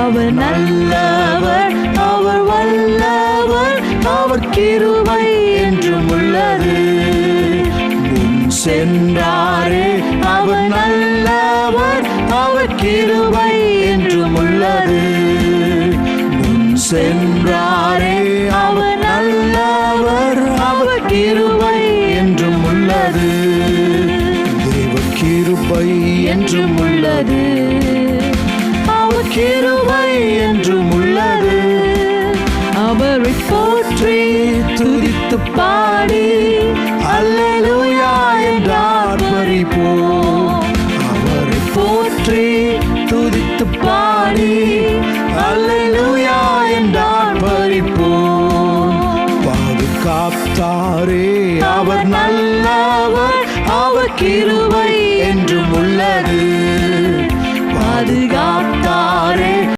அவர் நல்லவர், அவர் வல்லவர், அவர் கிருபை என்றும் உள்ளது. முன் சென்றாரே அவர் நல்லவர், அவர் கிருபை என்றும் உள்ளது. முன் சென்றாரே அவர் நல்லவர், அவர் கிருபை என்றும் உள்ளது. தேவ கிருபை என்றும் உள்ளது, அவர் கிருபை என்றும் உள்ளது. அவரை போற்றி துதித்து பாடி